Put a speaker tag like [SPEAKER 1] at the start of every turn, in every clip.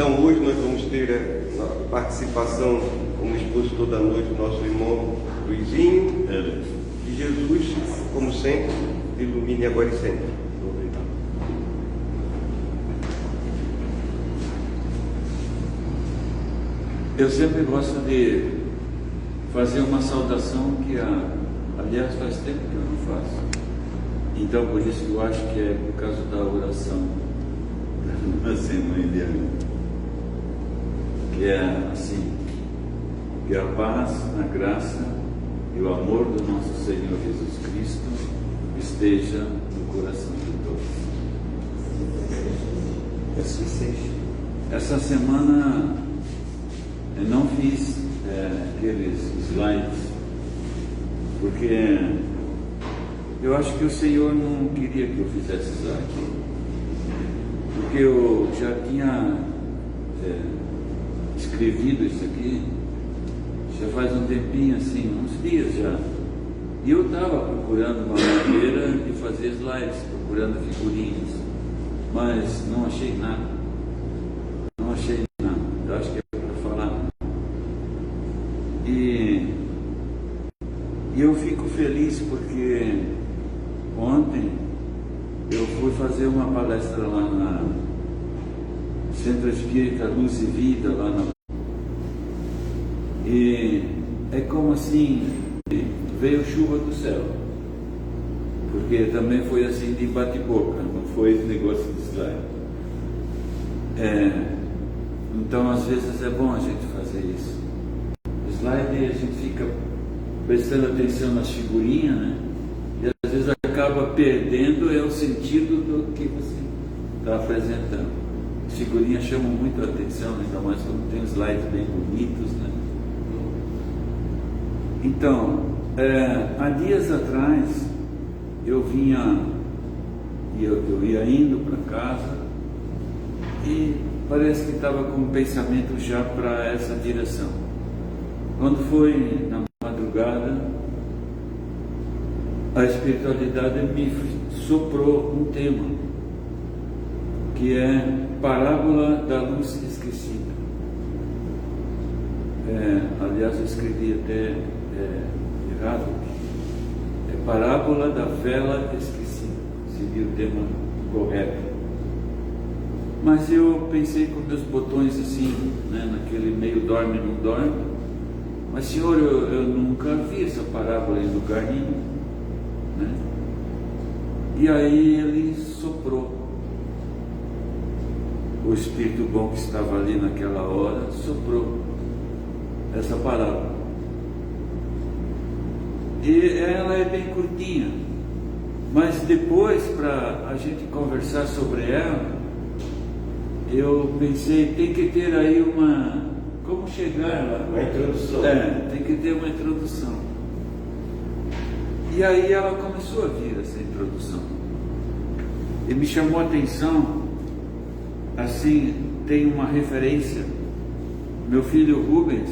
[SPEAKER 1] Então hoje nós vamos ter a participação como expositor da noite do nosso irmão Luizinho. E Jesus, como sempre, ilumine agora e sempre.
[SPEAKER 2] Eu sempre gosto de fazer uma saudação que, aliás, faz tempo que eu não faço. Então, por isso eu acho que é por causa da oração da Semana Indiana. Que é assim: que a paz, a graça e o amor do nosso Senhor Jesus Cristo esteja no coração de todos. Essa semana eu não fiz aqueles slides, porque eu acho que o Senhor não queria que eu fizesse slide, porque eu já tinha escrevido isso aqui já faz um tempinho, assim, uns dias já, e eu estava procurando uma maneira de fazer slides, procurando figurinhas, mas não achei nada. Eu acho que é para falar. E eu fico feliz porque ontem eu fui fazer uma palestra lá na Centro Espírita Luz e Vida, lá na... E é como assim, veio chuva do céu, porque também foi assim de bate-boca, não foi negócio de slide. Então às vezes é bom a gente fazer isso. Slide a gente fica prestando atenção nas figurinhas, né? E às vezes acaba perdendo o sentido do que você está apresentando. As figurinhas chamam muito a atenção, ainda mais quando tem slides bem bonitos, né? Então, há dias atrás eu ia indo para casa e parece que estava com um pensamento já para essa direção. Quando foi na madrugada, a espiritualidade me soprou um tema, que é Parábola da Luz Esquecida. Aliás, eu escrevi até errado. É Parábola da Vela Esquecida, seria o tema correto. Mas eu pensei com meus botões assim, né, naquele meio dorme, não dorme. Mas, Senhor, eu nunca vi essa parábola em lugar nenhum, né? E aí ele soprou. O Espírito bom que estava ali naquela hora soprou essa parábola. E ela é bem curtinha, mas depois, para a gente conversar sobre ela, eu pensei, tem que ter aí como chegar lá?
[SPEAKER 1] Uma introdução.
[SPEAKER 2] Tem que ter uma introdução. E aí ela começou a vir, essa introdução. E me chamou a atenção, assim, tem uma referência. Meu filho Rubens,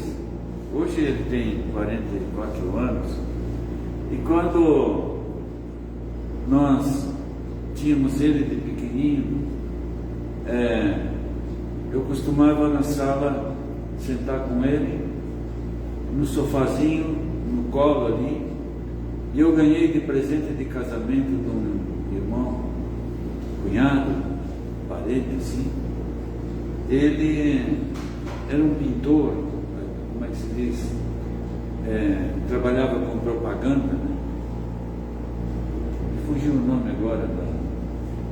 [SPEAKER 2] hoje ele tem 44 anos, e quando nós tínhamos ele de pequenininho, eu costumava na sala sentar com ele, no sofazinho, no colo ali, e eu ganhei de presente de casamento de um irmão, cunhado, parente assim. Ele era um pintor, como é que se diz? Trabalhava com propaganda, né? Fugiu o nome agora,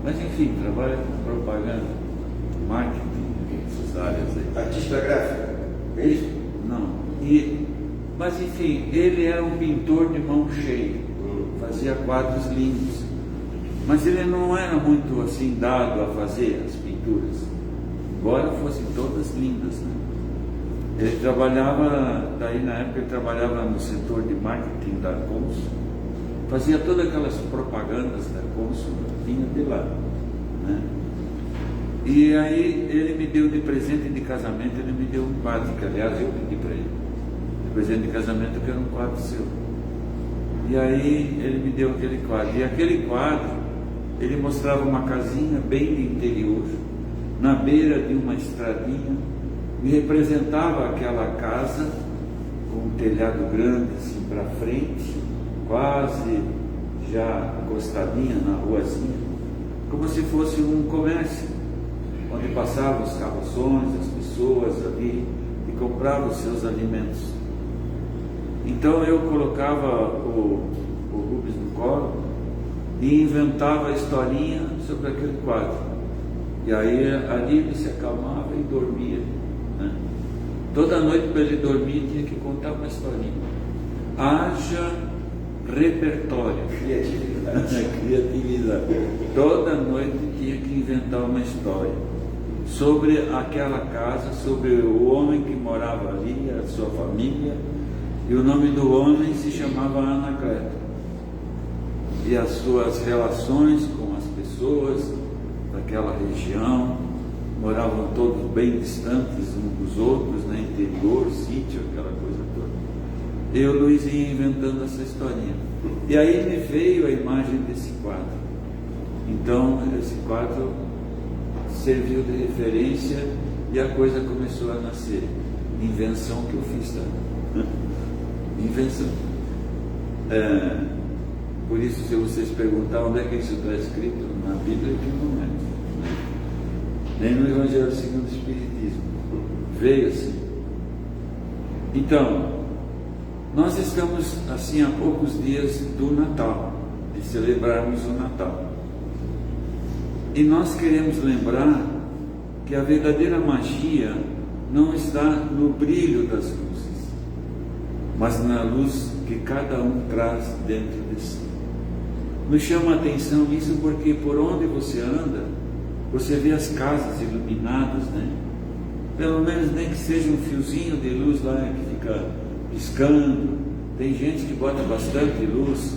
[SPEAKER 2] mas enfim, trabalha com propaganda, marketing, essas áreas aí.
[SPEAKER 1] Artista gráfico, é isso?
[SPEAKER 2] Não. Mas enfim, ele era um pintor de mão cheia, fazia quadros lindos, mas ele não era muito assim dado a fazer as pinturas, embora fossem todas lindas, né? Ele trabalhava, daí na época ele trabalhava no setor de marketing da Consul, fazia todas aquelas propagandas da Consul, vinha de lá, né? E aí ele me deu de presente de casamento, ele me deu um quadro, que aliás eu pedi para ele, de presente de casamento, que era um quadro seu. E aí ele me deu aquele quadro, ele mostrava uma casinha bem de interior, na beira de uma estradinha, me representava aquela casa com um telhado grande assim para frente, quase já encostadinha na ruazinha, como se fosse um comércio, onde passavam os carroções, as pessoas ali e compravam os seus alimentos. Então eu colocava o Rubens no colo e inventava a historinha sobre aquele quadro. E aí ali ele se acalmava e dormia, né? Toda noite para ele dormir tinha que contar uma historinha. Haja repertório, criatividade. Toda noite tinha que inventar uma história sobre aquela casa, sobre o homem que morava ali, a sua família, e o nome do homem se chamava Anacleto, e as suas relações com as pessoas daquela região, moravam todos bem distantes uns dos outros, né? Interior, sítio, aquela coisa toda. E o Luizinho inventando essa historinha. E aí me veio a imagem desse quadro. Então, esse quadro serviu de referência e a coisa começou a nascer. Invenção que eu fiz, tá? Invenção. Por isso, se vocês perguntarem onde é que isso está escrito na Bíblia, que não é. Nem no Evangelho segundo o Espiritismo. Veio assim. Então, nós estamos assim há poucos dias do Natal, de celebrarmos o Natal. E nós queremos lembrar que a verdadeira magia não está no brilho das luzes, mas na luz que cada um traz dentro de si. Nos chama a atenção isso porque por onde você anda, você vê as casas iluminadas, né? Pelo menos nem que seja um fiozinho de luz lá que fica piscando. Tem gente que bota bastante luz.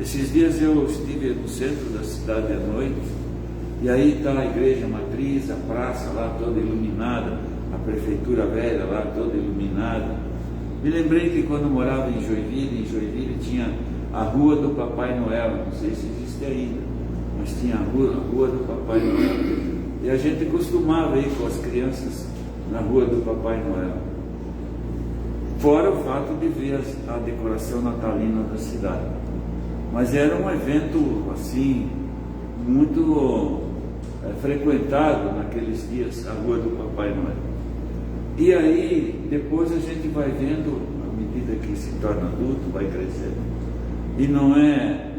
[SPEAKER 2] Esses dias eu estive no centro da cidade à noite, e aí está a igreja matriz, a praça lá toda iluminada, a prefeitura velha lá toda iluminada. Me lembrei que quando morava em Joinville tinha a Rua do Papai Noel, não sei se existe ainda, mas tinha a rua do Papai Noel. E a gente costumava ir com as crianças na Rua do Papai Noel. Fora o fato de ver a decoração natalina da cidade. Mas era um evento assim, muito frequentado naqueles dias, a Rua do Papai Noel. E aí, depois a gente vai vendo, à medida que se torna adulto, vai crescendo. E não é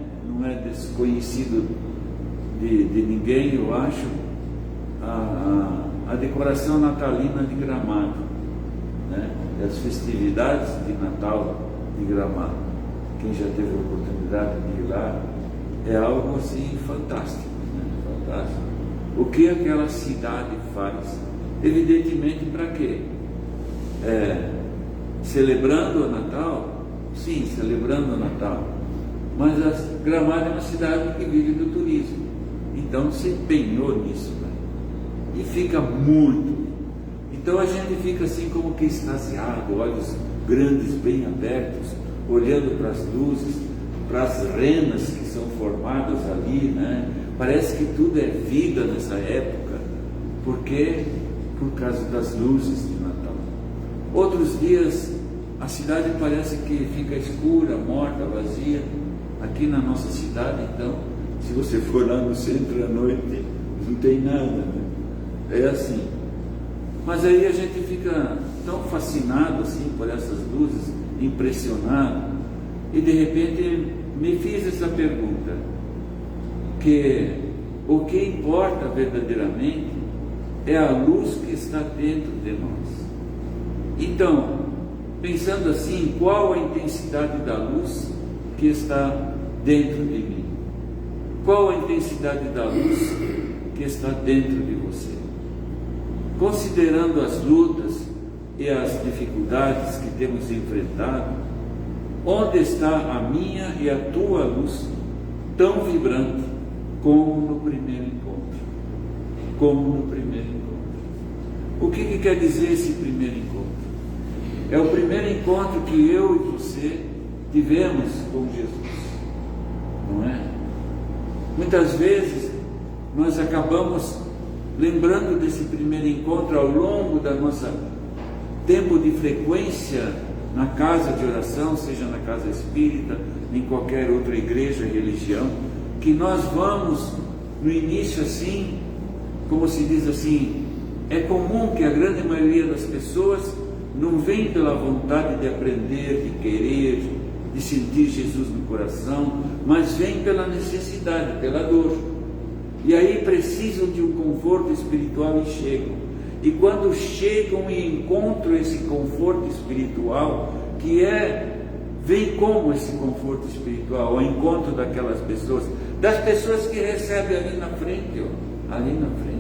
[SPEAKER 2] desconhecido de ninguém, eu acho, a decoração natalina de Gramado, né? As festividades de Natal de Gramado. Quem já teve a oportunidade de ir lá, é algo assim fantástico, né? Fantástico. O que aquela cidade faz? Evidentemente, para quê? Celebrando o Natal? Sim, celebrando o Natal. Mas Gramado é uma cidade que vive do turismo. Então se empenhou nisso, né? E fica muito. Então a gente fica assim como que extasiado, olhos grandes, bem abertos, olhando para as luzes, para as renas que são formadas ali, né? Parece que tudo é vida nessa época. Por quê? Por causa das luzes de Natal. Outros dias a cidade parece que fica escura, morta, vazia. Aqui na nossa cidade, então, se você for lá no centro à noite, não tem nada, né? É assim. Mas aí a gente fica tão fascinado assim por essas luzes, impressionado, e de repente me fiz essa pergunta, que o que importa verdadeiramente é a luz que está dentro de nós. Então, pensando assim, qual a intensidade da luz que está dentro de mim? Qual a intensidade da luz que está dentro de você? Considerando as lutas e as dificuldades que temos enfrentado, onde está a minha e a tua luz tão vibrante como no primeiro encontro? Como no primeiro encontro. O que quer dizer esse primeiro encontro? É o primeiro encontro que eu e você tivemos com Jesus, não é? Muitas vezes nós acabamos lembrando desse primeiro encontro ao longo da nossa tempo de frequência na casa de oração, seja na casa espírita, em qualquer outra igreja, religião, que nós vamos no início assim, como se diz assim, é comum que a grande maioria das pessoas não vem pela vontade de aprender, de querer, de sentir Jesus no coração, mas vem pela necessidade, pela dor. E aí precisam de um conforto espiritual e chegam. E quando chegam e encontram esse conforto espiritual, vem como esse conforto espiritual, ao encontro daquelas pessoas, das pessoas que recebem ali na frente, ali na frente.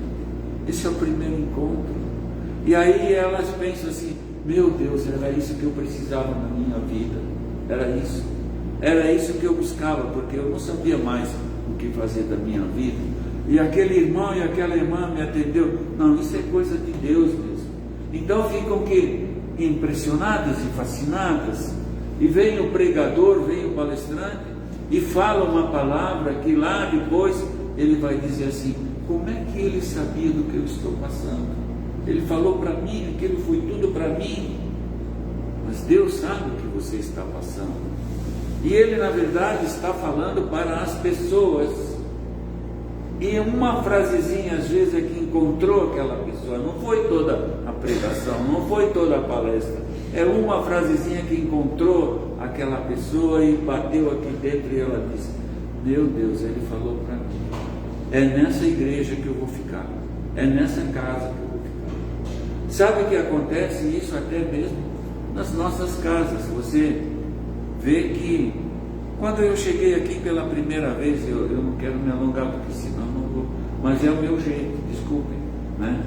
[SPEAKER 2] Esse é o primeiro encontro. E aí elas pensam assim, meu Deus, era isso que eu precisava na minha vida, era isso que eu buscava, porque eu não sabia mais o que fazer da minha vida, e aquele irmão e aquela irmã me atendeu. Não, isso é coisa de Deus mesmo. Então ficam impressionadas e fascinadas, e vem o pregador, vem o palestrante e fala uma palavra que lá depois ele vai dizer assim, como é que ele sabia do que eu estou passando? Ele falou para mim, aquilo foi tudo para mim, mas Deus sabe o que você está passando. E Ele na verdade está falando para as pessoas, e uma frasezinha às vezes é que encontrou aquela pessoa, não foi toda a pregação, não foi toda a palestra, é uma frasezinha que encontrou aquela pessoa e bateu aqui dentro, e ela disse, meu Deus, Ele falou para mim, é nessa igreja que eu vou ficar, é nessa casa que eu vou ficar. Sabe o que acontece isso até mesmo nas nossas casas? Você vê que quando eu cheguei aqui pela primeira vez, eu não quero me alongar porque senão não vou, mas é o meu jeito, desculpem, né?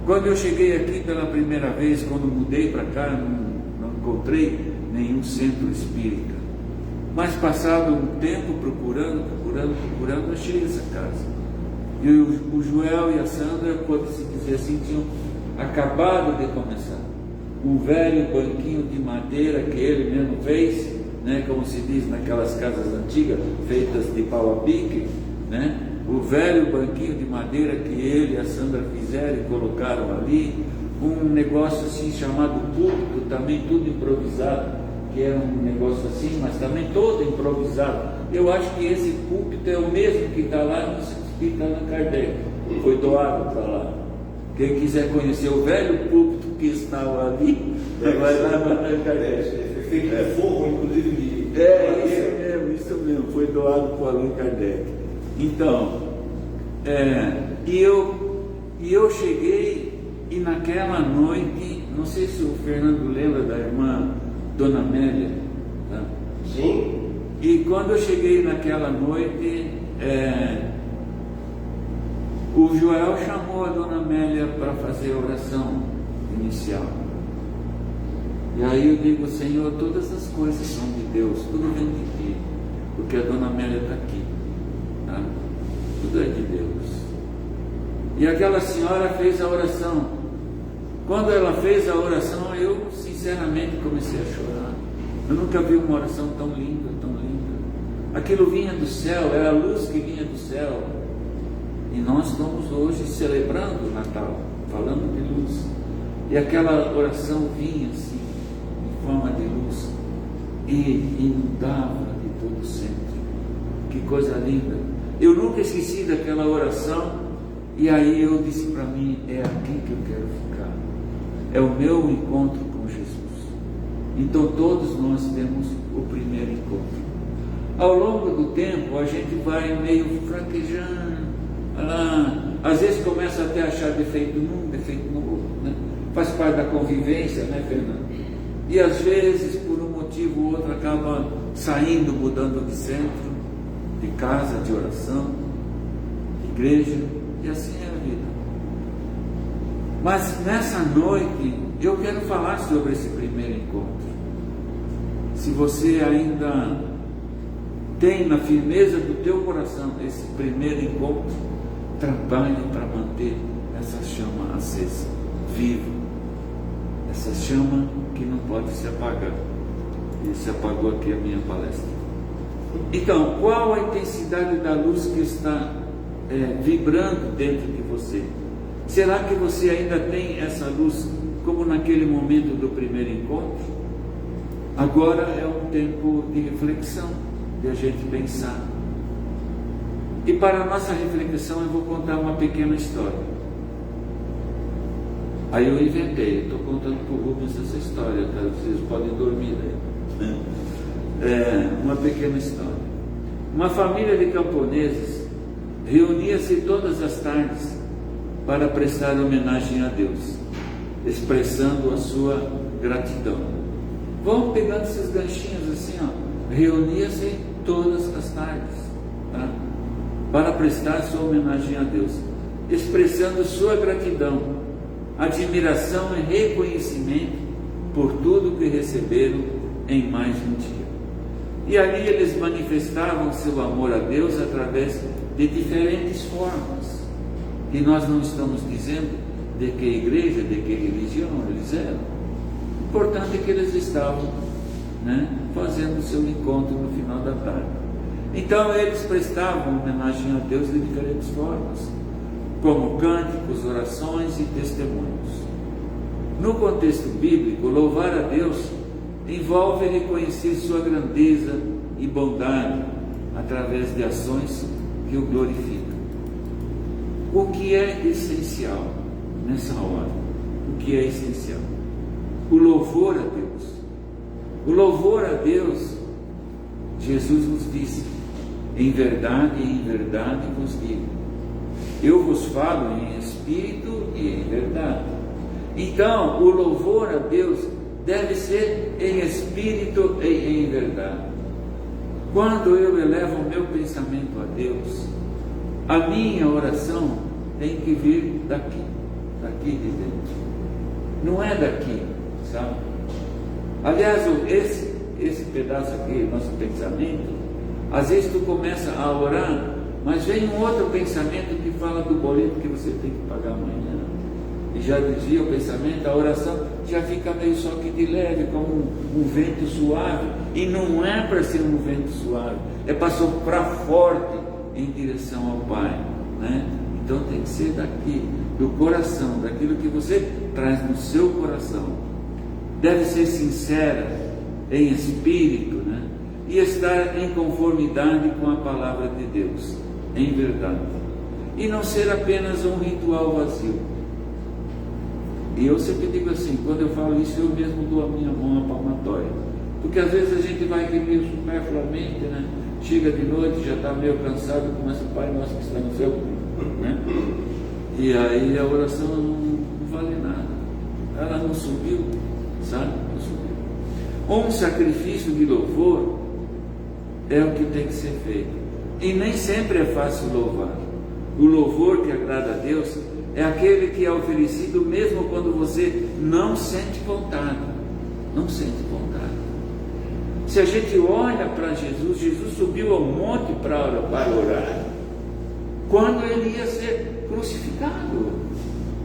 [SPEAKER 2] Quando eu cheguei aqui pela primeira vez, quando mudei para cá, não encontrei nenhum centro espírita, mas passado um tempo procurando, achei essa casa. E o Joel e a Sandra, pode-se dizer assim, tinham acabado de começar. Um velho banquinho de madeira que ele mesmo fez, né, como se diz naquelas casas antigas, feitas de pau a pique, né? O velho banquinho de madeira que ele e a Sandra fizeram e colocaram ali, um negócio assim chamado púlpito, também tudo improvisado, que era um negócio assim, mas também todo improvisado. Eu acho que esse púlpito é o mesmo que está lá no Espírito Allan Kardec, foi doado para lá. Quem quiser conhecer o velho púlpito que estava ali, vai lá no Allan Kardec.
[SPEAKER 1] É feito de forro, inclusive de...
[SPEAKER 2] Isso mesmo, foi doado para o Allan Kardec. Então, e eu cheguei, e naquela noite, não sei se o Fernando lembra da irmã Dona Amélia, tá?
[SPEAKER 1] Sim.
[SPEAKER 2] E quando eu cheguei naquela noite, o Joel chamou a Dona Amélia para fazer a oração inicial. E aí eu digo, Senhor, todas as coisas são de Deus, tudo vem de Ti, porque a Dona Amélia está aqui, tá? Tudo é de Deus. E aquela senhora fez a oração. Quando ela fez a oração, eu sinceramente comecei a chorar. Eu nunca vi uma oração tão linda, tão linda. Aquilo vinha do céu, era a luz que vinha do céu. E nós estamos hoje celebrando o Natal, falando de luz. E aquela oração vinha assim, em forma de luz, e inundava de todo o centro. Que coisa linda! Eu nunca esqueci daquela oração, e aí eu disse para mim, é aqui que eu quero ficar. É o meu encontro com Jesus. Então todos nós temos o primeiro encontro. Ao longo do tempo a gente vai meio fraquejando, às vezes começa até a achar defeito num, defeito no outro, né? Faz parte da convivência, né, Fernando? E às vezes por um motivo ou outro acaba saindo, mudando de centro, de casa, de oração, de igreja, e assim é a vida. Mas nessa noite eu quero falar sobre esse primeiro encontro. Se você ainda tem na firmeza do teu coração esse primeiro encontro, trabalhe para manter essa chama acesa, viva, essa chama que não pode se apagar. E se apagou aqui a minha palestra. Então, qual a intensidade da luz que está vibrando dentro de você? Será que você ainda tem essa luz como naquele momento do primeiro encontro? Agora é um tempo de reflexão, de a gente pensar. E para a nossa reflexão eu vou contar uma pequena história. Aí eu inventei, estou contando para o Rubens essa história, tá? Vocês podem dormir aí. Uma pequena história. Uma família de camponeses reunia-se todas as tardes para prestar homenagem a Deus, expressando a sua gratidão. Vão pegando esses ganchinhos assim, ó. Reunia-se todas as tardes, tá? Para prestar sua homenagem a Deus, expressando sua gratidão, admiração e reconhecimento por tudo que receberam em mais um dia. E ali eles manifestavam seu amor a Deus através de diferentes formas. E nós não estamos dizendo de que igreja, de que religião eles eram. O importante é que eles estavam, fazendo o seu encontro no final da tarde. Então eles prestavam homenagem a Deus de diferentes formas, como cânticos, orações e testemunhos. No contexto bíblico, louvar a Deus envolve reconhecer sua grandeza e bondade através de ações que o glorificam. O que é essencial nessa hora? O que é essencial? O louvor a Deus. O louvor a Deus, Jesus nos disse: em verdade vos digo, eu vos falo em espírito e em verdade. Então, o louvor a Deus deve ser em espírito e em verdade. Quando eu elevo o meu pensamento a Deus, a minha oração tem que vir daqui de dentro. Não é daqui, sabe? Aliás, esse pedaço aqui, nosso pensamento, às vezes tu começa a orar, mas vem um outro pensamento que fala do boleto que você tem que pagar amanhã. E já desvia o pensamento, a oração já fica meio só que de leve, como um vento suave. E não é para ser um vento suave, é para soprar forte em direção ao Pai, Então tem que ser daqui, do coração, daquilo que você traz no seu coração. Deve ser sincera, em espírito, e estar em conformidade com a palavra de Deus, em verdade. E não ser apenas um ritual vazio. E eu sempre digo assim, quando eu falo isso, eu mesmo dou a minha mão à palmatória. Porque às vezes a gente vai meio superfluamente, chega de noite, já está meio cansado, começa o Pai Nosso que está no céu, E aí a oração não vale nada. Ela não subiu, sabe? Não subiu. Um sacrifício de louvor é o que tem que ser feito. E nem sempre é fácil louvar. O louvor que agrada a Deus é aquele que é oferecido mesmo quando você não sente vontade. Não sente vontade. Se a gente olha para Jesus, Jesus subiu ao monte para orar, quando ele ia ser crucificado.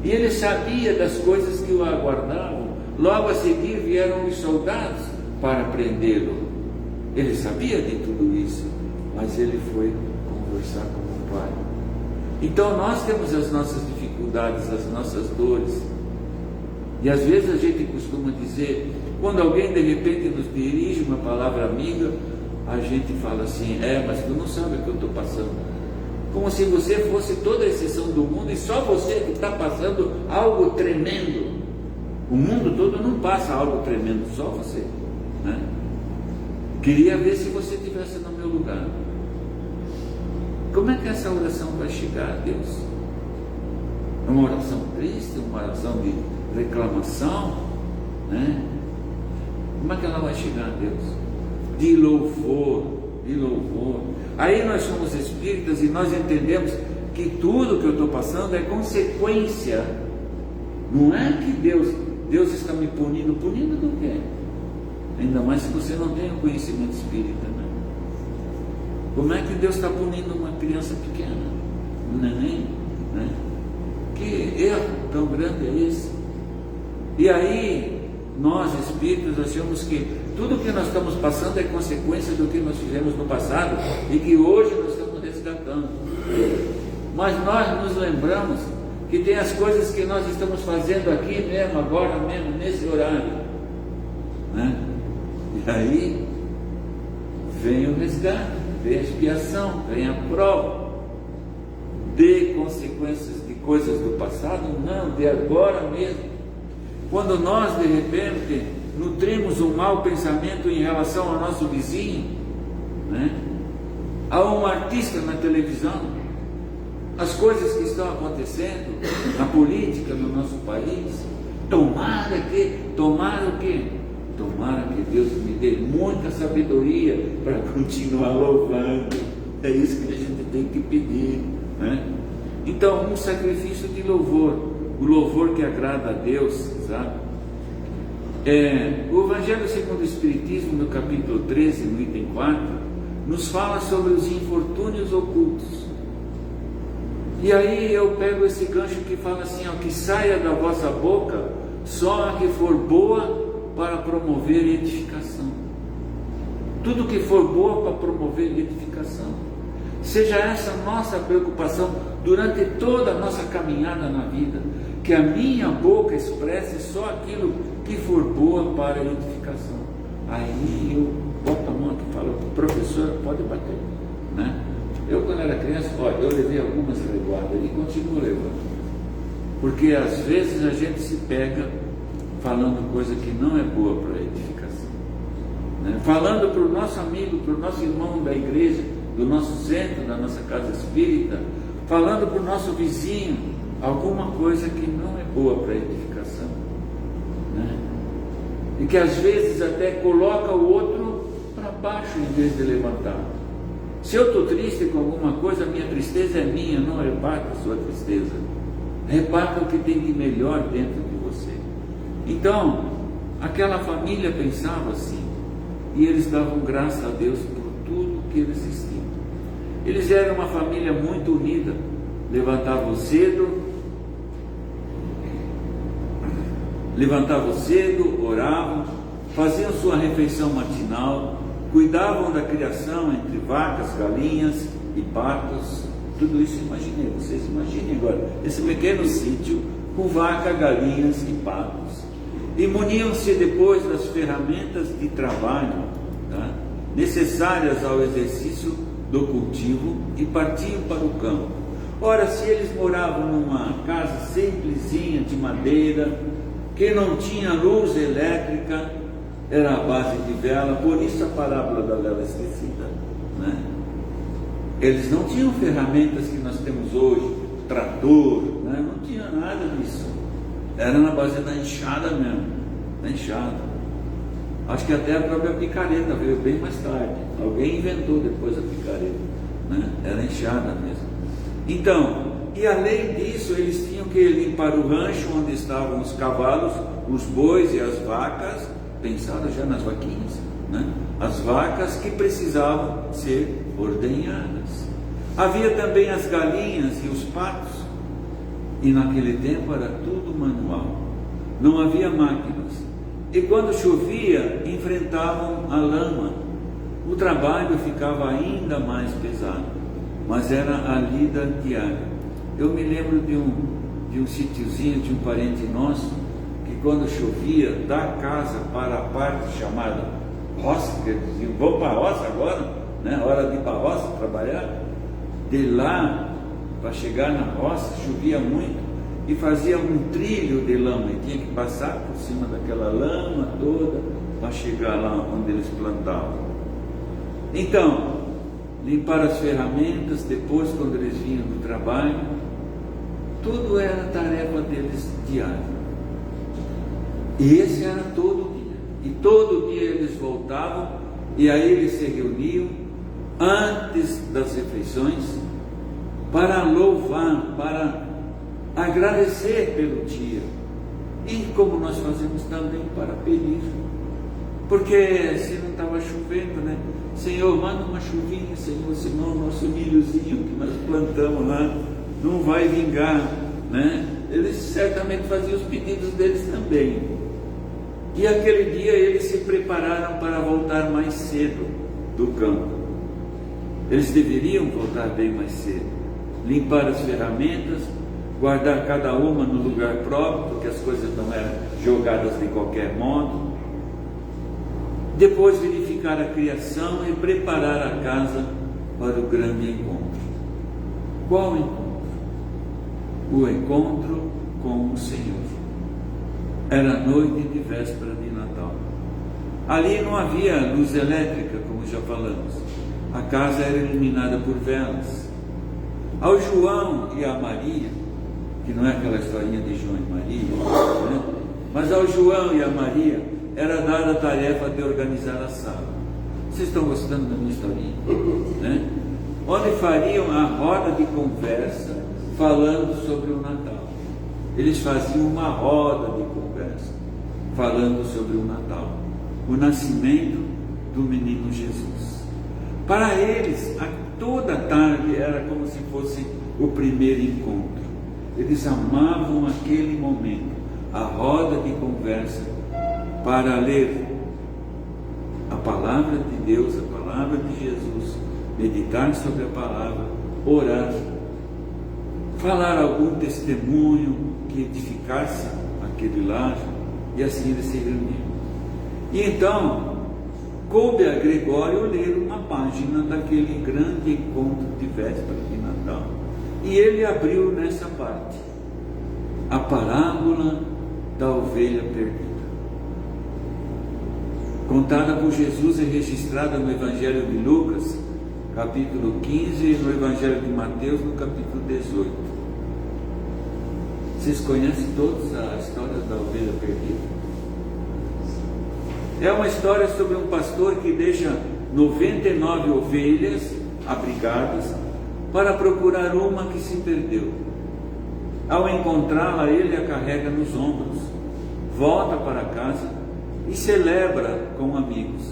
[SPEAKER 2] E ele sabia das coisas que o aguardavam. Logo a seguir vieram os soldados para prendê-lo. Ele sabia de tudo isso, mas ele foi conversar com o Pai. Então nós temos as nossas dificuldades, as nossas dores. E às vezes a gente costuma dizer, quando alguém de repente nos dirige uma palavra amiga, a gente fala assim, mas tu não sabe o que eu estou passando. Como se você fosse toda a exceção do mundo e só você que está passando algo tremendo. O mundo todo não passa algo tremendo, só você, Queria ver se você estivesse no meu lugar. Como é que essa oração vai chegar a Deus? É uma oração triste, uma oração de reclamação, Como é que ela vai chegar a Deus? De louvor, de louvor. Aí nós somos espíritas e nós entendemos que tudo que eu estou passando é consequência. Não é que Deus está me punindo do quê? Ainda mais se você não tem o conhecimento espírita, Como é que Deus está punindo uma criança pequena, um neném, Que erro tão grande é esse? E aí, nós espíritos achamos que tudo que nós estamos passando é consequência do que nós fizemos no passado e que hoje nós estamos resgatando. Mas nós nos lembramos que tem as coisas que nós estamos fazendo aqui mesmo, agora mesmo, nesse horário, né? E aí vem o resgate, vem a expiação, vem a prova de consequências de coisas do passado, não, de agora mesmo. Quando nós de repente nutrimos um mau pensamento em relação ao nosso vizinho, né? A um artista na televisão, as coisas que estão acontecendo na política no nosso país, tomara que Deus me dê muita sabedoria para continuar louvando. É isso que a gente tem que pedir, né? Então, um sacrifício de louvor, o louvor que agrada a Deus, sabe? O Evangelho segundo o Espiritismo, no capítulo 13, no item 4, nos fala sobre os infortúnios ocultos. E aí eu pego esse gancho que fala assim, ó, que saia da vossa boca só a que for boa para promover edificação. Tudo que for boa para promover edificação. Seja essa nossa preocupação durante toda a nossa caminhada na vida, que a minha boca expresse só aquilo que for boa para edificação. Aí eu boto a mão aqui e falo, professor, pode bater, né? Eu, quando era criança, olha, eu levei algumas reguadas e continuo levando, porque às vezes a gente se pega falando coisa que não é boa para a edificação, né? Falando para o nosso amigo, para o nosso irmão da igreja, do nosso centro, da nossa casa espírita, falando para o nosso vizinho alguma coisa que não é boa para a edificação, né? E que às vezes até coloca o outro para baixo em vez de levantar. Se eu estou triste com alguma coisa, a minha tristeza é minha, não reparte a sua tristeza. Reparte o que tem de melhor dentro de você. Então, aquela família pensava assim, e eles davam graças a Deus por tudo que eles existiam. Eles eram uma família muito unida, levantavam cedo, oravam, faziam sua refeição matinal, cuidavam da criação entre vacas, galinhas e patos. Tudo isso imaginei, vocês imaginem agora, esse pequeno sítio com vaca, galinhas e patos. E muniam-se depois das ferramentas de trabalho, tá, necessárias ao exercício do cultivo e partiam para o campo. Ora, se eles moravam numa casa simplesinha de madeira, que não tinha luz elétrica, era a base de vela, por isso a parábola da vela esquecida, né? Eles não tinham ferramentas que nós temos hoje, trator, né? Não tinha nada disso, era na base da enxada mesmo, da enxada. Acho que até a própria picareta veio bem mais tarde, alguém inventou depois a picareta, né? Era enxada mesmo. Então, e além disso, eles tinham que limpar o rancho onde estavam os cavalos, os bois e as vacas, pensaram já nas vaquinhas, né? As vacas que precisavam ser ordenhadas. Havia também as galinhas e os patos, e naquele tempo era tudo manual, não havia máquinas, e quando chovia enfrentavam a lama. O trabalho ficava ainda mais pesado, mas era a lida diária. Eu me lembro de um sítiozinho de um parente nosso, que quando chovia, da casa para a parte chamada roça, que diziam, vamos para a roça agora, né? Hora de ir para a roça trabalhar. De lá, para chegar na roça, chovia muito, e fazia um trilho de lama, e tinha que passar por cima daquela lama toda, para chegar lá onde eles plantavam. Então, limpar as ferramentas, depois quando eles vinham do trabalho, tudo era tarefa deles diária. E esse era todo dia. E todo dia eles voltavam, e aí eles se reuniam antes das refeições para louvar, para agradecer pelo dia. E como nós fazemos também para pedir. Porque se não estava chovendo, né? Senhor, manda uma chuvinha, Senhor, senão o nosso milhozinho que nós plantamos lá não vai vingar, né? Eles certamente faziam os pedidos deles também. E aquele dia eles se prepararam para voltar mais cedo do campo. Eles deveriam voltar bem mais cedo, limpar as ferramentas, guardar cada uma no lugar próprio, porque as coisas não eram jogadas de qualquer modo. Depois verificar a criação e preparar a casa para o grande encontro. Qual encontro? O encontro com o Senhor. Era noite de véspera de Natal. Ali não havia luz elétrica, como já falamos. A casa era iluminada por velas. Ao João e a Maria, que não é aquela historinha de João e Maria, né? Mas ao João e a Maria era dada a tarefa de organizar a sala. Vocês estão gostando da minha historinha? Né? Onde fariam a roda de conversa falando sobre o Natal. Eles faziam uma roda de conversa falando sobre o Natal, o nascimento do menino Jesus. Para eles, toda tarde era como se fosse o primeiro encontro. Eles amavam aquele momento, a roda de conversa, para ler a palavra de Deus, a palavra de Jesus, meditar sobre a palavra, orar, falar algum testemunho que edificasse aquele lar, e assim eles se reuniam. E então, coube a Gregório ler uma página daquele grande encontro de véspera de Natal. E ele abriu nessa parte, a parábola da ovelha perdida. Contada por Jesus e registrada no Evangelho de Lucas, capítulo 15, e no Evangelho de Mateus, no capítulo 18. Vocês conhecem todos a história da ovelha perdida? É uma história sobre um pastor que deixa 99 ovelhas abrigadas para procurar uma que se perdeu. Ao encontrá-la, ele a carrega nos ombros, volta para casa e celebra com amigos,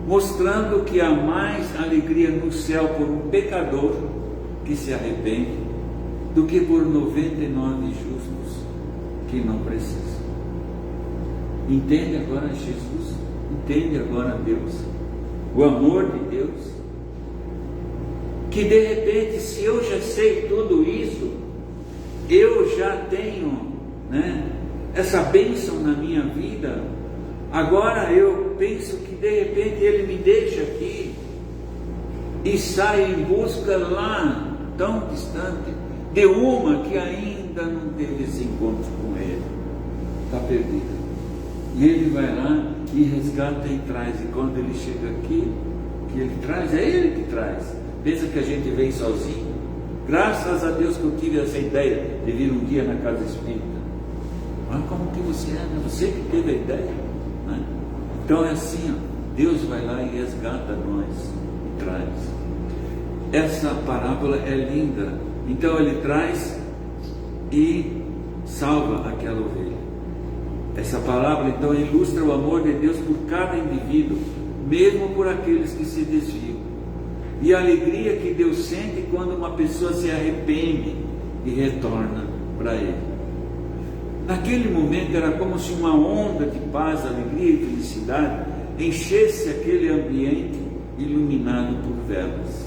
[SPEAKER 2] mostrando que há mais alegria no céu por um pecador que se arrepende do que por 99 justos que não precisam. Entende agora Jesus? Entende agora Deus? O amor de Deus? Que de repente, se eu já sei tudo isso, eu já tenho, né, essa bênção na minha vida, agora eu penso que de repente Ele me deixa aqui e sai em busca lá, tão distante, de uma que ainda não teve esse encontro com Ele, está perdida. E Ele vai lá e resgata e traz. E quando Ele chega aqui, que Ele traz, é Ele que traz. Pensa que a gente vem sozinho? Graças a Deus que eu tive essa ideia de vir um dia na casa espírita. Olha como que você é, né? Você que teve a ideia, né? Então é assim, ó, Deus vai lá e resgata nós e traz. Essa parábola é linda. Então Ele traz e salva aquela ovelha. Essa palavra então ilustra o amor de Deus por cada indivíduo, mesmo por aqueles que se desviam, e a alegria que Deus sente quando uma pessoa se arrepende e retorna para Ele. Naquele momento era como se uma onda de paz, alegria e felicidade enchesse aquele ambiente iluminado por velas.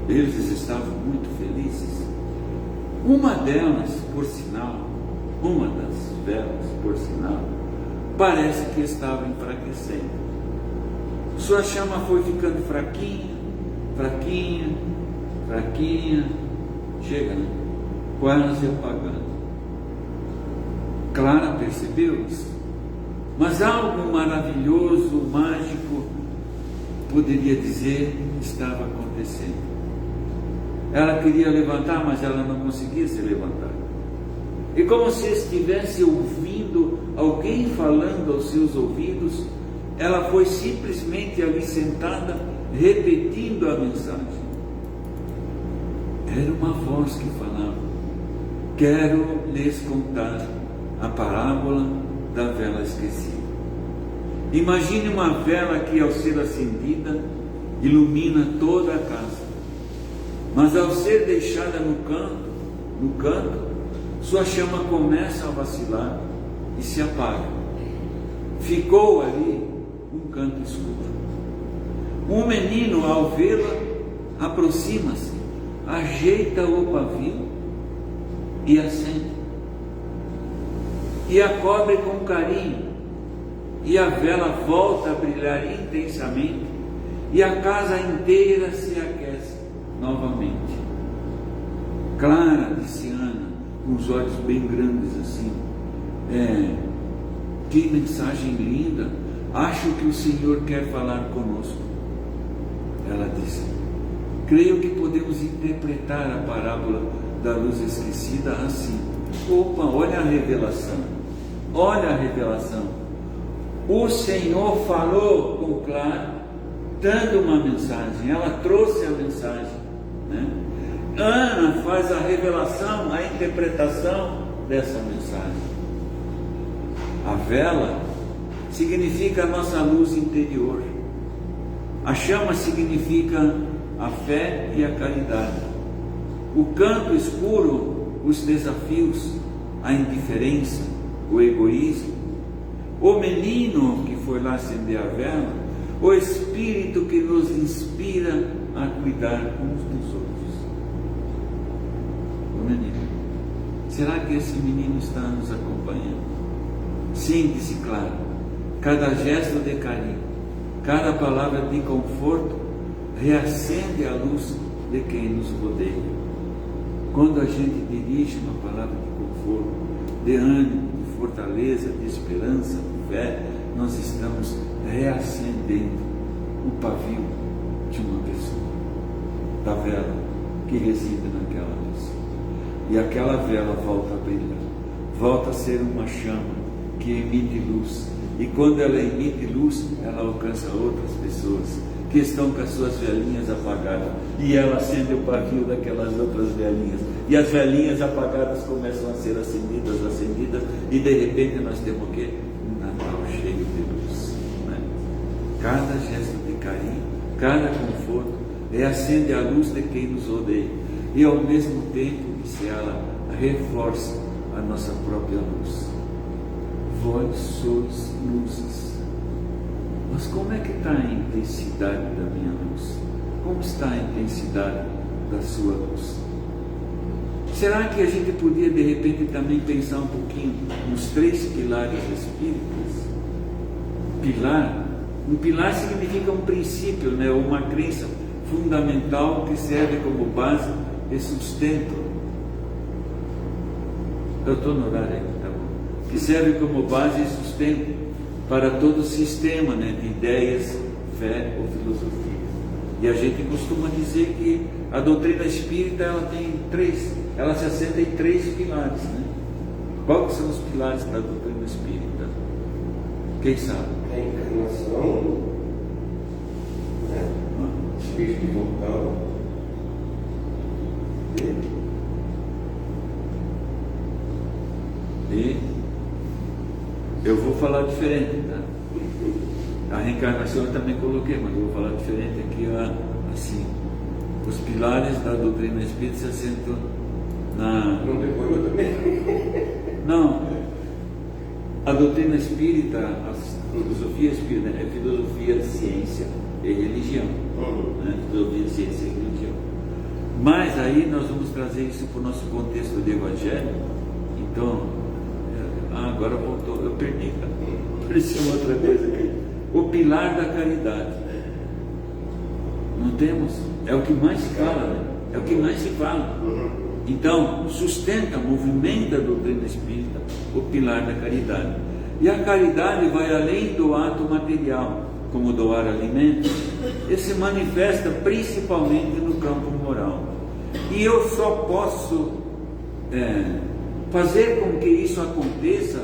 [SPEAKER 2] Eles estavam muito felizes. Uma delas, por sinal, uma das velas, por sinal, parece que estava enfraquecendo. Sua chama foi ficando fraquinha, fraquinha, fraquinha, chega, né? Quase apagando. Clara percebeu isso, mas algo maravilhoso, mágico, poderia dizer, estava acontecendo. Ela queria levantar, mas ela não conseguia se levantar. E como se estivesse ouvindo alguém falando aos seus ouvidos, ela foi simplesmente ali sentada, repetindo a mensagem. Era uma voz que falava: quero lhes contar a parábola da vela esquecida. Imagine uma vela que, ao ser acendida, ilumina toda a casa, mas ao ser deixada no canto, sua chama começa a vacilar e se apaga. Ficou ali um canto escuro. Um menino, ao vê-la, aproxima-se, ajeita o pavio e acende. E a cobre com carinho, e a vela volta a brilhar intensamente, e a casa inteira se aquece novamente. Clara, disse Ana, com os olhos bem grandes assim. Que mensagem linda! Acho que o Senhor quer falar conosco. Ela disse: creio que podemos interpretar a parábola da luz esquecida assim. Opa, olha a revelação. Olha a revelação. O Senhor falou com Clara, dando uma mensagem. Ela trouxe a mensagem, né? Ana faz a revelação, a interpretação dessa mensagem. A vela significa a nossa luz interior. A chama significa a fé e a caridade. O canto escuro, os desafios, a indiferença, o egoísmo. O menino que foi lá acender a vela, o Espírito que nos inspira a cuidar uns dos outros. O menino. Será que esse menino está nos acompanhando? Sim, disse Clara. Cada gesto de carinho, cada palavra de conforto reacende a luz de quem nos rodeia. Quando a gente dirige uma palavra de conforto, de ânimo, de fortaleza, de esperança, de fé, nós estamos reacendendo o pavio de uma pessoa, da vela que reside naquela pessoa. E aquela vela volta a brilhar, volta a ser uma chama que emite luz. E quando ela emite luz, ela alcança outras pessoas que estão com as suas velhinhas apagadas, e ela acende o pavio daquelas outras velhinhas, e as velhinhas apagadas começam a ser acendidas, e de repente nós temos o quê? Um Natal cheio de luz, né? Cada gesto de carinho, cada conforto reacende a luz de quem nos rodeia, e ao mesmo tempo, disse ela, reforça a nossa própria luz. Vós sois luzes. Mas como é que está a intensidade da minha luz? Como está a intensidade da sua luz? Será que a gente podia de repente também pensar um pouquinho nos 3 pilares espíritas? Um pilar significa um princípio, né? Uma crença fundamental que serve como base e sustento. Eu estou no horário aí, tá bom? Que serve como base e sustento para todo o sistema, né, de ideias, fé ou filosofia. E a gente costuma dizer que a doutrina espírita ela tem 3, ela se assenta em 3 pilares, né? Quais são os pilares da doutrina espírita? Quem sabe?
[SPEAKER 1] A encarnação, né? Espírito imortal.
[SPEAKER 2] E eu vou falar diferente, tá? A reencarnação eu também coloquei, mas eu vou falar diferente aqui, assim. Os pilares da doutrina espírita se assentam na...
[SPEAKER 1] Não decorou também?
[SPEAKER 2] Não. A doutrina espírita, a filosofia espírita, é filosofia de ciência e religião. Né? Filosofia de ciência e religião. Mas aí nós vamos trazer isso para o nosso contexto de evangelho. Então, agora voltou, eu perdi, cara. Apareceu uma outra coisa aqui. O pilar da caridade. Não temos? É o que mais se fala, né? É o que mais se fala. Então, sustenta, movimenta a doutrina espírita o pilar da caridade. E a caridade vai além do ato material, como doar alimentos, e se manifesta principalmente no campo moral. E eu só posso fazer com que isso aconteça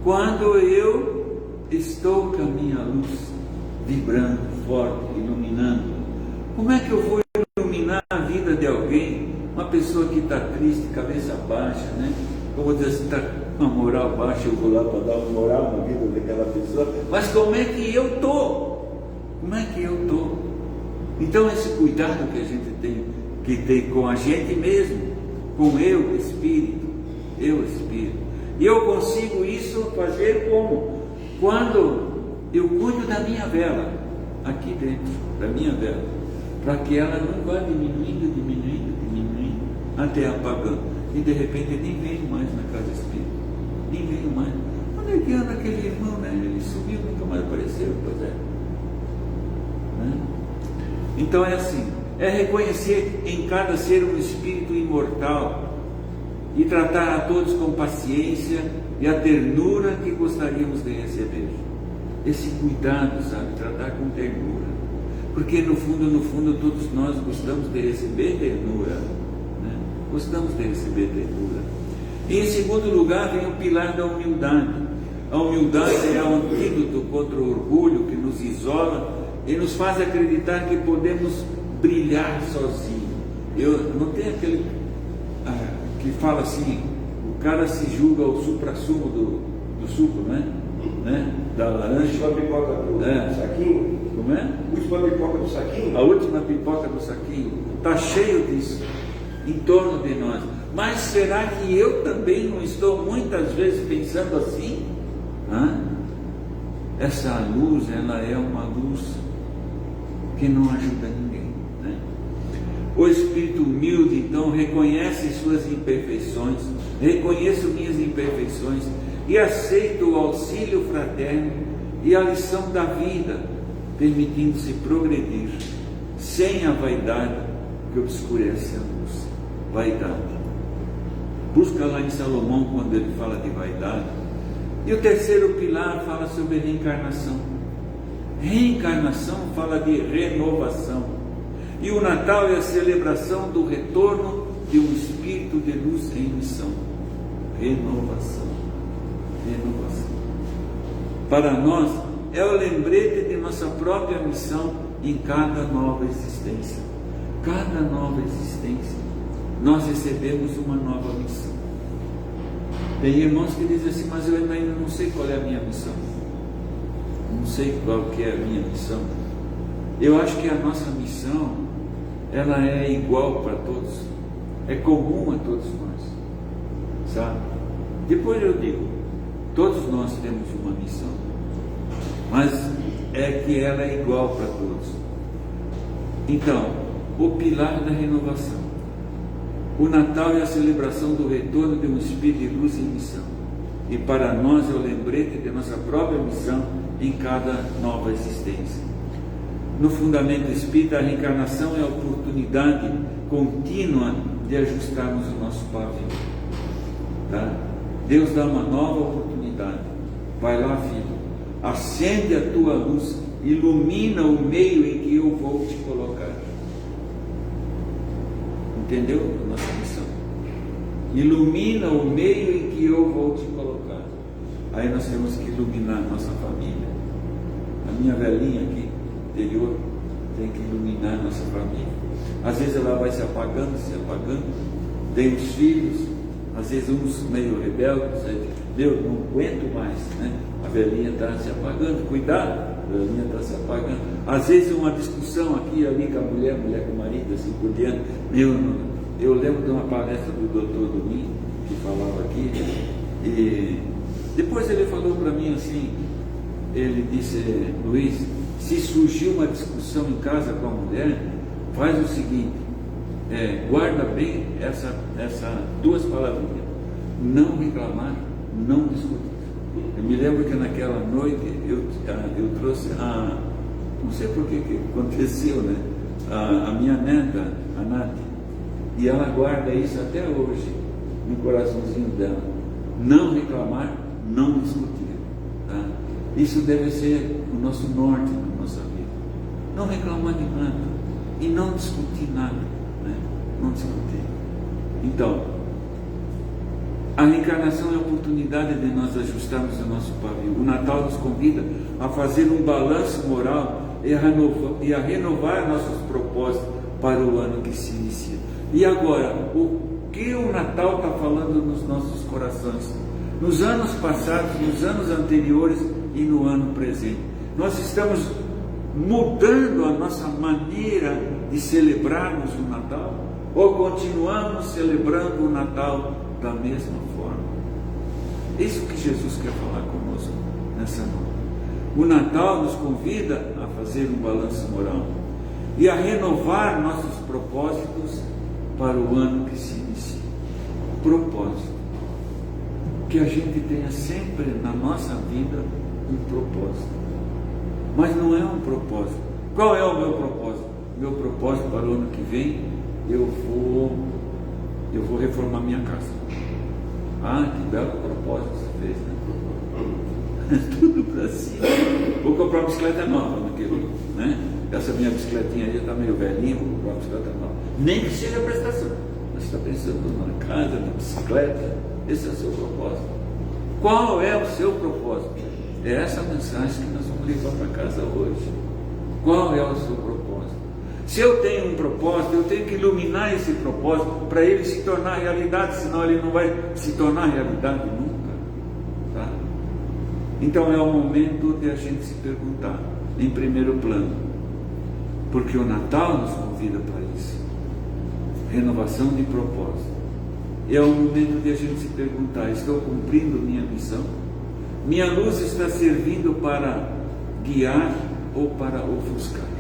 [SPEAKER 2] quando eu estou com a minha luz vibrando, forte, iluminando. Como é que eu vou iluminar a vida de alguém, uma pessoa que está triste, cabeça baixa, né? Como dizer assim, está com a moral baixa, eu vou lá para dar uma moral na vida daquela pessoa. Mas como é que eu estou? Como é que eu estou? Então esse cuidado que a gente tem que ter com a gente mesmo, com eu, espírito. E eu consigo isso fazer como? Quando eu cuido da minha vela, aqui dentro, da minha vela, para que ela não vá diminuindo, até apagando. e de repente nem venho mais na casa espírita, nem venho mais. Onde é que anda aquele irmão, né? Ele sumiu, nunca mais apareceu, pois é. Né? Então é assim, é reconhecer em cada ser um espírito imortal e tratar a todos com paciência e a ternura que gostaríamos de receber. Esse cuidado, sabe, tratar com ternura, porque no fundo todos nós gostamos de receber ternura, né? Gostamos de receber ternura. E em segundo lugar vem o pilar da humildade. A humildade é o antídoto contra o orgulho que nos isola e nos faz acreditar que podemos brilhar sozinho. Eu não tenho aquele que fala assim, o cara se julga o supra-sumo do suco, né? Da laranja.
[SPEAKER 1] A última pipoca do saquinho.
[SPEAKER 2] Como é?
[SPEAKER 1] A última pipoca do saquinho.
[SPEAKER 2] A última pipoca do saquinho. Está cheio disso em torno de nós. Mas será que eu também não estou muitas vezes pensando assim? Essa luz, ela é uma luz que não ajuda ninguém, né? O espírito humilde, então, reconhece suas imperfeições, reconheço minhas imperfeições e aceito o auxílio fraterno e a lição da vida, permitindo-se progredir sem a vaidade que obscurece a luz. Vaidade. Busca lá em Salomão quando ele fala de vaidade. E o terceiro pilar fala sobre reencarnação. Reencarnação fala de renovação. E o Natal é a celebração do retorno de um espírito de luz em missão. Renovação. Renovação. Para nós, é o lembrete de nossa própria missão em cada nova existência. Cada nova existência, nós recebemos uma nova missão. Tem irmãos que dizem assim, mas eu ainda não sei qual é a minha missão. Não sei qual que é a minha missão. Eu acho que a nossa missão, ela é igual para todos. É comum a todos nós. Sabe? Depois eu digo, todos nós temos uma missão. Mas é que ela é igual para todos. Então, o pilar da renovação. O Natal é a celebração do retorno de um espírito de luz em missão. E para nós é o lembrete de nossa própria missão em cada nova existência. No fundamento espírita, a reencarnação é a oportunidade contínua de ajustarmos o nosso pavio. Tá? Deus dá uma nova oportunidade. Vai lá, filho, acende a tua luz, ilumina o meio em que eu vou te colocar. Entendeu? Nossa missão. Ilumina o meio em que eu vou te colocar. Aí nós temos que iluminar nossa família. A minha velhinha aqui, interior, tem que iluminar nossa família. Às vezes ela vai se apagando. Tem os filhos, às vezes uns meio rebeldes, Deus, não aguento mais, né? A velhinha está se apagando, cuidado, a velhinha está se apagando. Às vezes uma discussão aqui e ali com a mulher com o marido, assim por diante. Eu lembro de uma palestra do Dr. Domingo, que falava aqui, e depois ele falou para mim assim, ele disse, Luiz, se surgir uma discussão em casa com a mulher, faz o seguinte, guarda bem essa duas palavrinhas, não reclamar, não discutir. Eu me lembro que naquela noite eu trouxe não sei por que aconteceu, né? A minha neta, a Nath, e ela guarda isso até hoje no coraçãozinho dela. Não reclamar, não discutir. Tá? Isso deve ser o nosso norte na nossa vida. Não reclamar de nada e não discutir nada, né? Não discutir. Então, a reencarnação é a oportunidade de nós ajustarmos o nosso pavio. O Natal nos convida a fazer um balanço moral e a renovar nossos propósitos para o ano que se inicia. E agora, o que o Natal está falando nos nossos corações? Nos anos passados, nos anos anteriores e no ano presente. Nós estamos mudando a nossa maneira de celebrarmos o Natal? Ou continuamos celebrando o Natal da mesma forma? Isso que Jesus quer falar conosco nessa noite. O Natal nos convida a fazer um balanço moral e a renovar nossos propósitos para o ano que se inicia. propósito. Que a gente tenha sempre na nossa vida um propósito. Mas não é um propósito. Qual é o meu propósito? Meu propósito para o ano que vem, eu vou reformar minha casa. Ah, que belo propósito você fez, né? Tudo para cima. Vou comprar uma bicicleta nova naquele, né? Essa minha bicicletinha aí já está meio velhinha, vou comprar uma bicicleta nova. Nem que seja a prestação. Mas você está pensando na casa, na bicicleta, esse é o seu propósito. Qual é o seu propósito? É essa mensagem que nós vamos levar para casa hoje. Qual é o seu propósito? Se eu tenho um propósito, eu tenho que iluminar esse propósito para ele se tornar realidade, senão ele não vai se tornar realidade nunca. Tá? Então é o momento de a gente se perguntar, em primeiro plano, porque o Natal nos convida para isso. Renovação de propósito. É o momento de a gente se perguntar, estou cumprindo minha missão? Minha luz está servindo para guiar ou para ofuscar?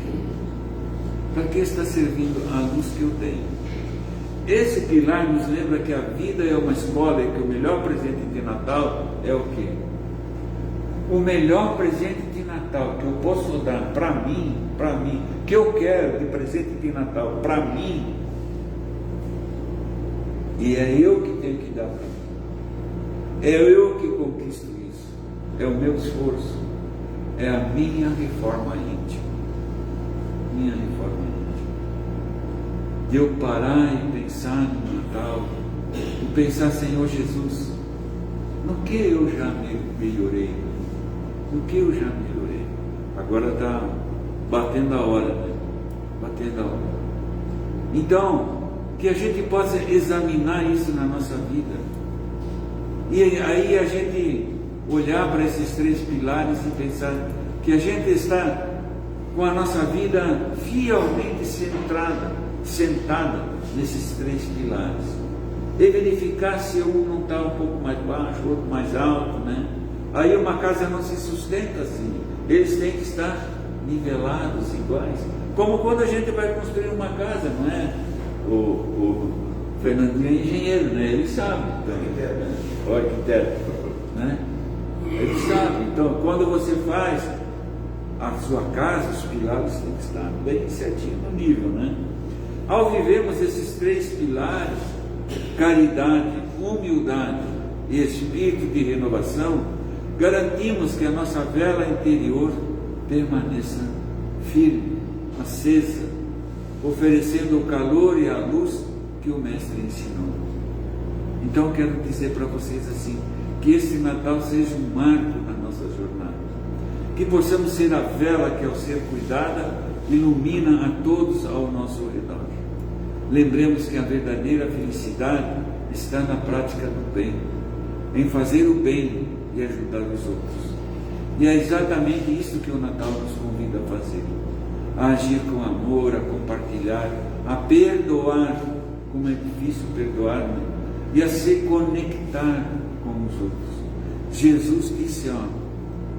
[SPEAKER 2] Para que está servindo a luz que eu tenho? Esse pilar nos lembra que a vida é uma escola e que o melhor presente de Natal é o quê? O melhor presente de Natal que eu posso dar para mim, que eu quero de presente de Natal para mim, e é eu que tenho que dar para mim, é eu que conquisto isso, é o meu esforço, é a minha reforma íntima. Minha reforma íntima. De eu parar e pensar no Natal, e pensar, Senhor Jesus, no que eu já melhorei? No que eu já melhorei? Agora está batendo a hora, né? Batendo a hora. Então, que a gente possa examinar isso na nossa vida. E aí a gente olhar para esses 3 pilares e pensar que a gente está com a nossa vida fielmente sentada nesses 3 pilares, e verificar se um não está um pouco mais baixo, o outro mais alto, né? Aí uma casa não se sustenta assim, eles têm que estar nivelados, iguais, como quando a gente vai construir uma casa, não é? O Fernandinho é engenheiro, né? Ele sabe, então, o arquiteto, né? Ele sabe, então quando você faz a sua casa, os pilares têm que estar bem certinho no nível, né? Ao vivermos esses 3 pilares, caridade, humildade e espírito de renovação, garantimos que a nossa vela interior permaneça firme, acesa, oferecendo o calor e a luz que o Mestre ensinou. Então quero dizer para vocês assim, que esse Natal seja um marco na nossa jornada, que possamos ser a vela que, ao ser cuidada, ilumina a todos ao nosso redor. Lembremos que a verdadeira felicidade está na prática do bem, em fazer o bem e ajudar os outros. E é exatamente isso que o Natal nos convida a fazer: a agir com amor, a compartilhar, a perdoar, como é difícil perdoar, né? E a se conectar com os outros. Jesus disse,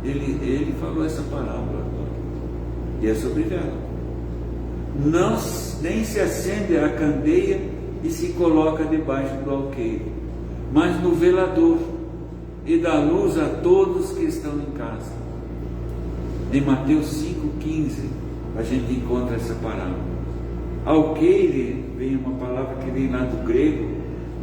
[SPEAKER 2] ele falou essa parábola agora, e é sobre vela. Não, nem se acende a candeia e se coloca debaixo do alqueire, mas no velador, e dá luz a todos que estão em casa. Em Mateus 5,15 a gente encontra essa parábola. Alqueire vem uma palavra que vem lá do grego,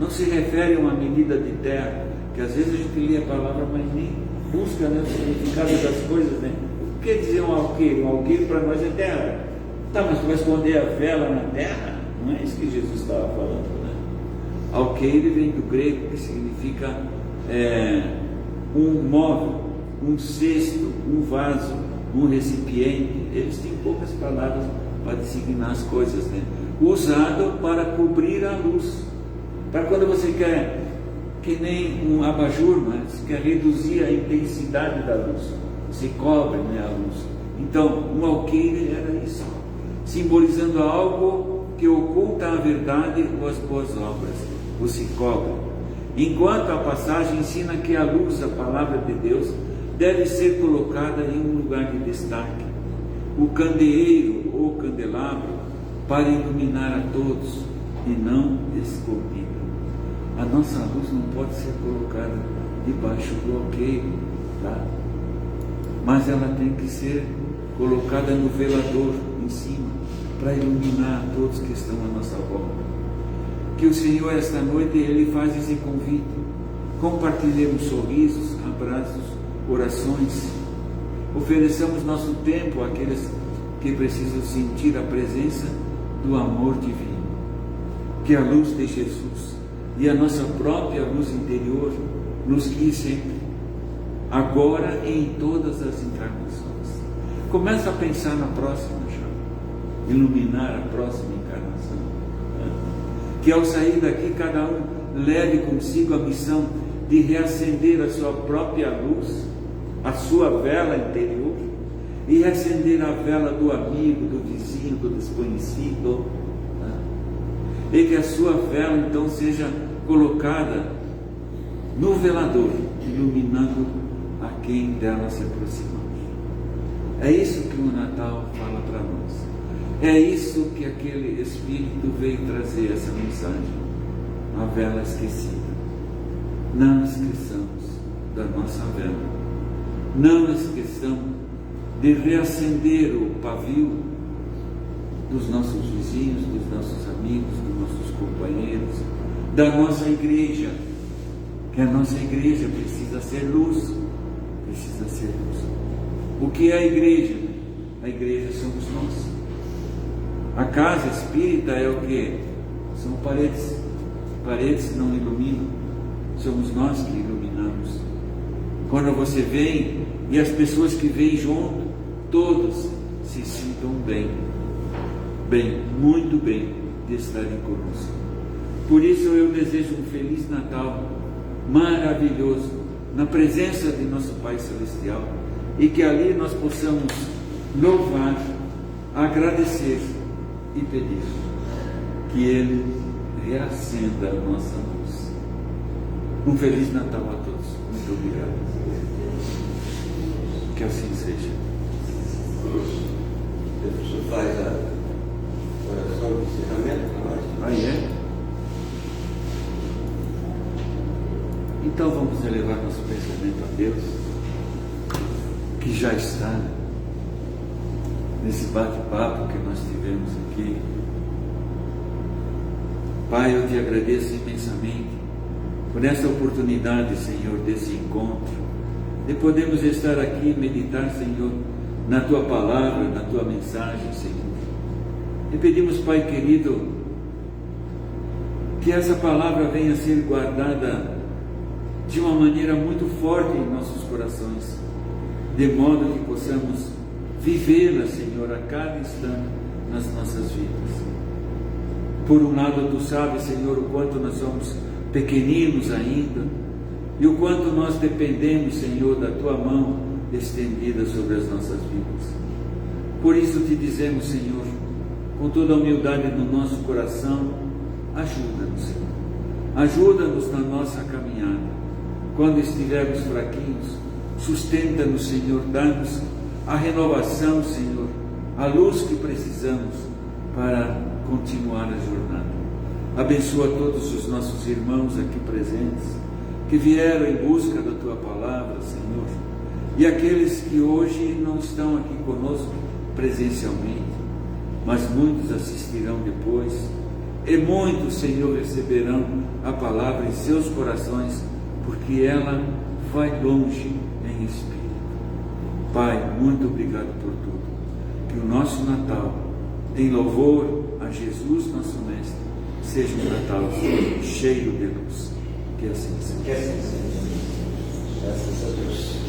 [SPEAKER 2] não se refere a uma medida de terra, que às vezes a gente lê a palavra, mas nem busca, né, o significado das coisas, né? O que quer dizer um alqueire? Um alqueire para nós é terra. Tá, mas tu vai esconder a vela na terra? Não é isso que Jesus estava falando, né? Alqueire vem do grego, que significa um móvel, um cesto, um vaso, um recipiente. Eles têm poucas palavras para designar as coisas, né? Usado para cobrir a luz, para quando você quer, que nem um abajur, mas você quer reduzir a intensidade da luz, você cobre, né, a luz. Então, um alqueire era isso, simbolizando algo que oculta a verdade ou as boas obras, você cobre. Enquanto a passagem ensina que a luz, a palavra de Deus, deve ser colocada em um lugar de destaque, o candeeiro ou candelabro, para iluminar a todos e não escondido. A nossa luz não pode ser colocada debaixo do alqueire, tá? Mas ela tem que ser colocada no velador em cima, para iluminar todos que estão à nossa volta. Que o Senhor, esta noite, Ele faz esse convite. Compartilhemos sorrisos, abraços, orações. Ofereçamos nosso tempo àqueles que precisam sentir a presença do amor divino. Que a luz de Jesus e a nossa própria luz interior nos guie sempre, agora e em todas as encarnações. Começa a pensar na próxima já, iluminar a próxima encarnação. Que ao sair daqui, cada um leve consigo a missão de reacender a sua própria luz, a sua vela interior, e reacender a vela do amigo, do vizinho, do desconhecido, e que a sua vela então seja colocada no velador, iluminando a quem dela se aproximar. É isso que o Natal fala para nós. É isso que aquele Espírito veio trazer, essa mensagem. A vela esquecida. Não esqueçamos da nossa vela. Não esqueçamos de reacender o pavio dos nossos vizinhos, dos nossos amigos, dos nossos companheiros, da nossa igreja. Que a nossa igreja precisa ser luz. Precisa ser luz. O que é a igreja? A igreja somos nós. A casa espírita é o que? São paredes. Paredes não iluminam. Somos nós que iluminamos. Quando você vem e as pessoas que vêm junto, todos se sintam bem. Bem, muito bem de estarem conosco. Por isso eu desejo um Feliz Natal maravilhoso na presença de nosso Pai Celestial, e que ali nós possamos louvar, agradecer e pedir que Ele reacenda a nossa luz. Um Feliz Natal a todos. Muito obrigado. Que assim seja.
[SPEAKER 1] O senhor faz a oração de encerramento para nós?
[SPEAKER 2] Ah, é? Então vamos elevar nosso pensamento a Deus, que já está nesse bate-papo que nós tivemos aqui. Pai, eu te agradeço imensamente por essa oportunidade, Senhor, desse encontro, de podermos estar aqui e meditar, Senhor, na Tua palavra, na Tua mensagem, Senhor. E pedimos, Pai querido, que essa palavra venha a ser guardada de uma maneira muito forte em nossos corações, de modo que possamos vivê-la, Senhor, a cada instante nas nossas vidas. Por um lado, Tu sabes, Senhor, o quanto nós somos pequeninos ainda, e o quanto nós dependemos, Senhor, da Tua mão estendida sobre as nossas vidas. Por isso te dizemos, Senhor, com toda a humildade no nosso coração, ajuda-nos, Senhor. Ajuda-nos na nossa caminhada. Quando estivermos fraquinhos, sustenta-nos, Senhor, dá-nos a renovação, Senhor, a luz que precisamos para continuar a jornada. Abençoa todos os nossos irmãos aqui presentes, que vieram em busca da Tua palavra, Senhor, e aqueles que hoje não estão aqui conosco presencialmente, mas muitos assistirão depois, e muitos, Senhor, receberão a palavra em seus corações, porque ela vai longe em espírito. Pai, muito obrigado por tudo. Que o nosso Natal, em louvor a Jesus, nosso Mestre, seja um Natal cheio de luz. Que assim seja.
[SPEAKER 1] Que assim seja. Graças a Deus.